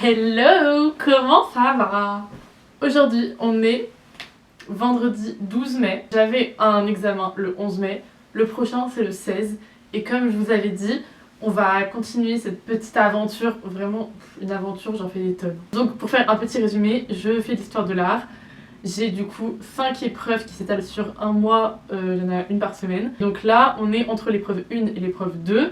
Hello, comment ça va? Aujourd'hui, on est vendredi 12 mai. J'avais un examen le 11 mai. Le prochain, c'est le 16. Et comme je vous avais dit, on va continuer cette petite aventure. Vraiment, une aventure, j'en fais des tonnes. Donc, pour faire un petit résumé, je fais l'histoire de l'art. J'ai du coup 5 épreuves qui s'étalent sur un mois. Il y en a une par semaine. Donc là, on est entre l'épreuve 1 et l'épreuve 2.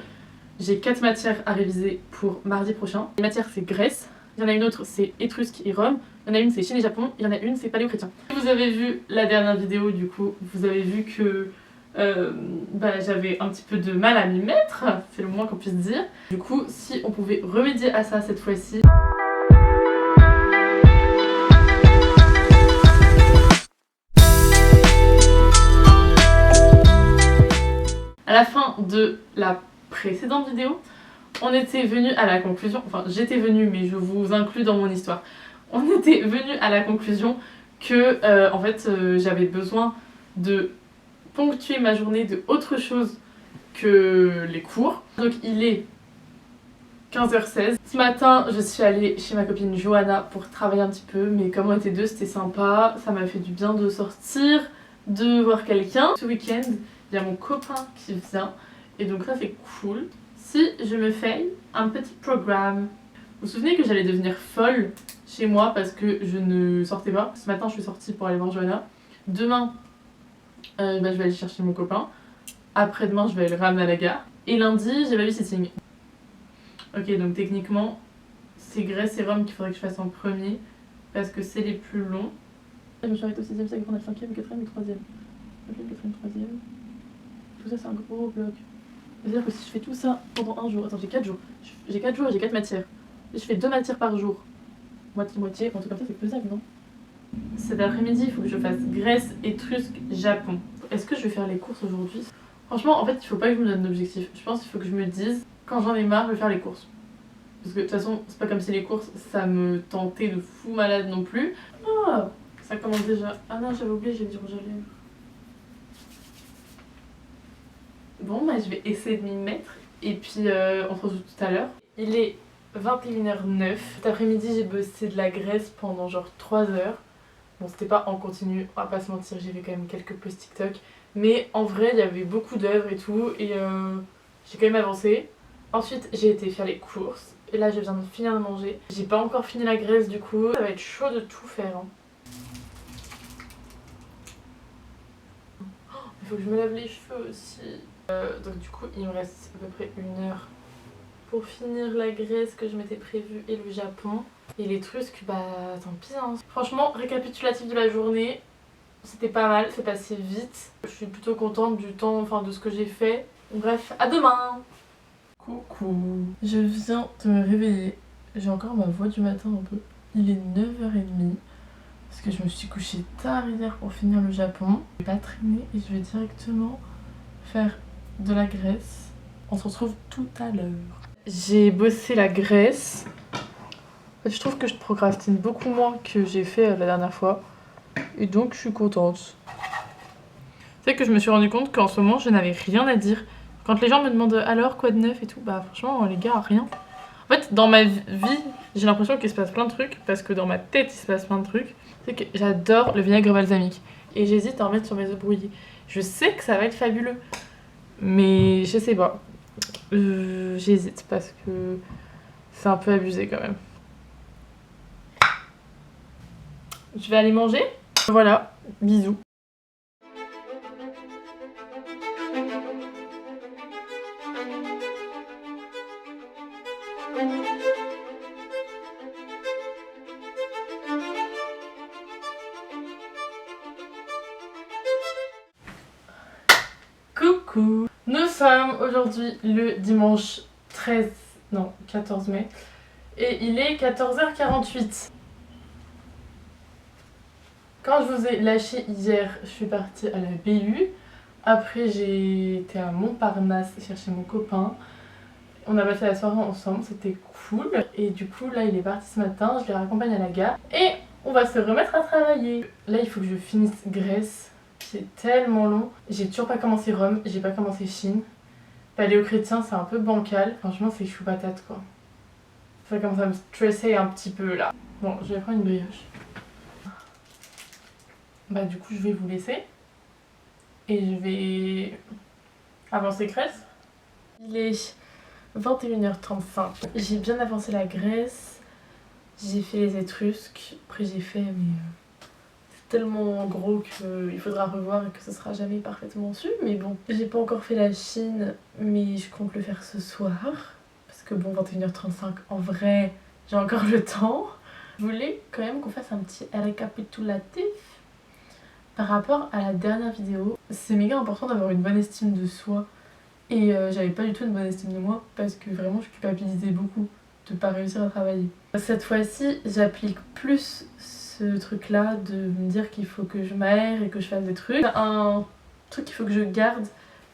J'ai 4 matières à réviser pour mardi prochain. Les matières, c'est Grèce. Il y en a une autre, c'est Étrusque et Rome. Il y en a une, c'est Chine et Japon. Il y en a une, c'est Paléo-chrétien. Si vous avez vu la dernière vidéo, du coup, vous avez vu que j'avais un petit peu de mal à m'y mettre. C'est le moins qu'on puisse dire. Du coup, si on pouvait remédier à ça cette fois-ci... À la fin de la précédente vidéo, on était venu à la conclusion, enfin j'étais venue mais je vous inclus dans mon histoire, on était venu à la conclusion que j'avais besoin de ponctuer ma journée de autre chose que les cours. Donc il est 15h16. Ce matin je suis allée chez ma copine Johanna pour travailler un petit peu, mais comme on était deux c'était sympa, ça m'a fait du bien de sortir, de voir quelqu'un. Ce week-end il y a mon copain qui vient et donc ça c'est cool. Si je me fais un petit programme. Vous vous souvenez que j'allais devenir folle chez moi parce que je ne sortais pas. Ce matin je suis sortie pour aller voir Johanna. Demain je vais aller chercher mon copain. Après-demain je vais le ramener à la gare. Et lundi j'ai babysitting. Ok, donc techniquement c'est Grèce et Rome qu'il faudrait que je fasse en premier parce que c'est les plus longs. Je me suis arrêtée au 6ème siècle, on a le 5ème, 4ème et 3ème. Ok, 4ème, 3ème. Tout ça c'est un gros bloc. C'est-à-dire que si je fais tout ça pendant un jour, attends, j'ai 4 jours, j'ai 4 jours et j'ai 4 matières. Et je fais 2 matières par jour, moitié-moitié, un truc comme ça, c'est faisable, non? Cet après-midi, il faut que je fasse Grèce, Étrusque, Japon. Est-ce que je vais faire les courses aujourd'hui? Franchement, en fait, il faut pas que je me donne d'objectif. Je pense qu'il faut que je me dise, quand j'en ai marre, je vais faire les courses. Parce que de toute façon, c'est pas comme si les courses, ça me tentait de fou malade non plus. Oh, ça commence déjà. Ah non, j'avais oublié, j'ai du rouge à lèvres. Bon, bah je vais essayer de m'y mettre et puis on se retrouve tout à l'heure. Il est 21h09. Cet après-midi, j'ai bossé de la Grèce pendant genre 3 heures. Bon, c'était pas en continu, on va pas se mentir, j'ai fait quand même quelques posts TikTok. Mais en vrai, il y avait beaucoup d'œuvres et tout et j'ai quand même avancé. Ensuite, j'ai été faire les courses et là, je viens de finir de manger. J'ai pas encore fini la Grèce du coup, ça va être chaud de tout faire. Hein. Oh, il faut que je me lave les cheveux aussi. Donc du coup il me reste à peu près 1 heure pour finir la Grèce que je m'étais prévue et le Japon. Et l'Étrusque, bah tant pis hein. Franchement, récapitulatif de la journée, c'était pas mal, c'est passé vite. Je suis plutôt contente du temps, enfin de ce que j'ai fait. Bref, à demain. Coucou. Je viens de me réveiller. J'ai encore ma voix du matin un peu. Il est 9h30. Parce que je me suis couchée tard hier pour finir le Japon. Je vais pas traîner et je vais directement faire de la Grèce. On se retrouve tout à l'heure. J'ai bossé la Grèce. En fait, je trouve que je procrastine beaucoup moins que j'ai fait la dernière fois. Et donc je suis contente. C'est que je me suis rendu compte qu'en ce moment je n'avais rien à dire. Quand les gens me demandent alors quoi de neuf et tout, bah franchement les gars, rien. En fait dans ma vie, j'ai l'impression qu'il se passe plein de trucs. Parce que dans ma tête il se passe plein de trucs. C'est que j'adore le vinaigre balsamique. Et j'hésite à en mettre sur mes œufs brouillés. Je sais que ça va être fabuleux. Mais je sais pas. J'hésite parce que c'est un peu abusé quand même. Je vais aller manger. Voilà, bisous. Coucou. Nous sommes aujourd'hui le dimanche 14 mai et il est 14h48. Quand je vous ai lâché hier, je suis partie à la BU. Après j'ai été à Montparnasse chercher mon copain. On a passé la soirée ensemble, c'était cool. Et du coup là il est parti ce matin, je les raccompagne à la gare. Et on va se remettre à travailler. Là il faut que je finisse Grèce. C'est tellement long. J'ai toujours pas commencé Rome, j'ai pas commencé Chine. Paléo-chrétien c'est un peu bancal. Franchement c'est chou patate quoi. Ça commence à me stresser un petit peu là. Bon, je vais prendre une brioche. Bah du coup je vais vous laisser. Et je vais avancer graisse. Il est 21h35. J'ai bien avancé la graisse. J'ai fait les étrusques. Après j'ai fait mais c'est tellement gros qu'il faudra revoir et que ce sera jamais parfaitement su. Mais bon, j'ai pas encore fait la chine, mais je compte le faire ce soir. Parce que bon, 21h35 en vrai, j'ai encore le temps. Je voulais quand même qu'on fasse un petit récapitulatif par rapport à la dernière vidéo. C'est méga important d'avoir une bonne estime de soi. Et j'avais pas du tout une bonne estime de moi parce que vraiment je culpabilisais beaucoup de pas réussir à travailler. Cette fois-ci, j'applique plus ce truc-là de me dire qu'il faut que je m'aère et que je fasse des trucs. Un truc qu'il faut que je garde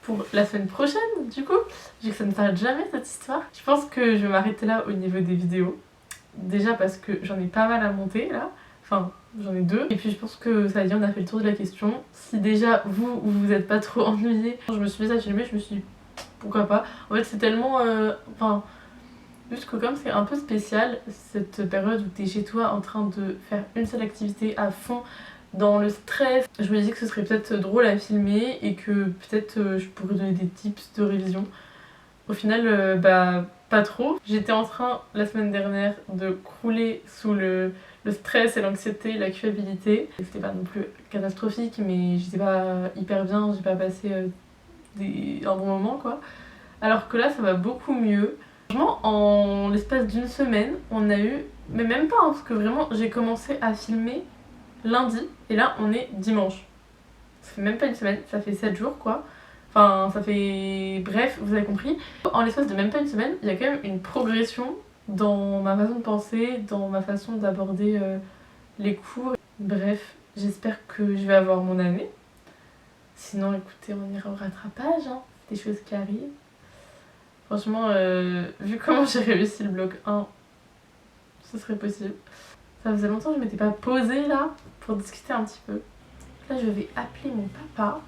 pour la semaine prochaine, du coup, vu que ça ne s'arrête jamais cette histoire. Je pense que je vais m'arrêter là au niveau des vidéos. Déjà parce que j'en ai pas mal à monter là. Enfin, j'en ai 2. Et puis je pense que ça y est, on a fait le tour de la question. Si déjà vous êtes pas trop ennuyés, je me suis mise à filmer, je me suis dit pourquoi pas. En fait c'est tellement... Enfin, juste que comme c'est un peu spécial, cette période où t'es chez toi en train de faire une seule activité à fond, dans le stress, je me dis que ce serait peut-être drôle à filmer et que peut-être je pourrais donner des tips de révision. Au final, bah pas trop. J'étais en train la semaine dernière de crouler sous le stress et l'anxiété, la culpabilité. C'était pas non plus catastrophique, mais j'étais pas hyper bien, j'ai pas passé un bon moment quoi. Alors que là ça va beaucoup mieux. Franchement, en l'espace d'une semaine, on a eu, mais même pas, hein, parce que vraiment j'ai commencé à filmer lundi et là on est dimanche. Ça fait même pas une semaine, ça fait 7 jours quoi. Enfin, ça fait... Bref, vous avez compris. En l'espace de même pas une semaine, il y a quand même une progression dans ma façon de penser, dans ma façon d'aborder les cours. Bref, j'espère que je vais avoir mon année. Sinon, écoutez, on ira au rattrapage, hein. Des choses qui arrivent. Franchement, vu comment j'ai réussi le bloc 1, ce serait possible. Ça faisait longtemps que je m'étais pas posée là pour discuter un petit peu. Là, je vais appeler mon papa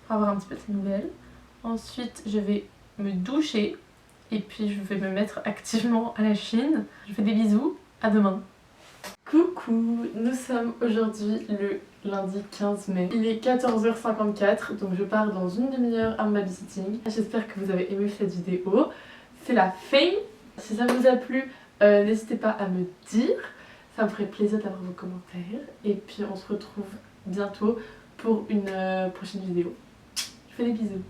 pour avoir un petit peu de ses nouvelles. Ensuite, je vais me doucher et puis je vais me mettre activement à la Chine. Je fais des bisous, à demain. Coucou, nous sommes aujourd'hui le lundi 15 mai. Il est 14h54, donc je pars dans une demi-heure à mon babysitting. J'espère que vous avez aimé cette vidéo. C'est la fin. Si ça vous a plu, n'hésitez pas à me dire. Ça me ferait plaisir d'avoir vos commentaires. Et puis on se retrouve bientôt pour une prochaine vidéo. Je fais des bisous.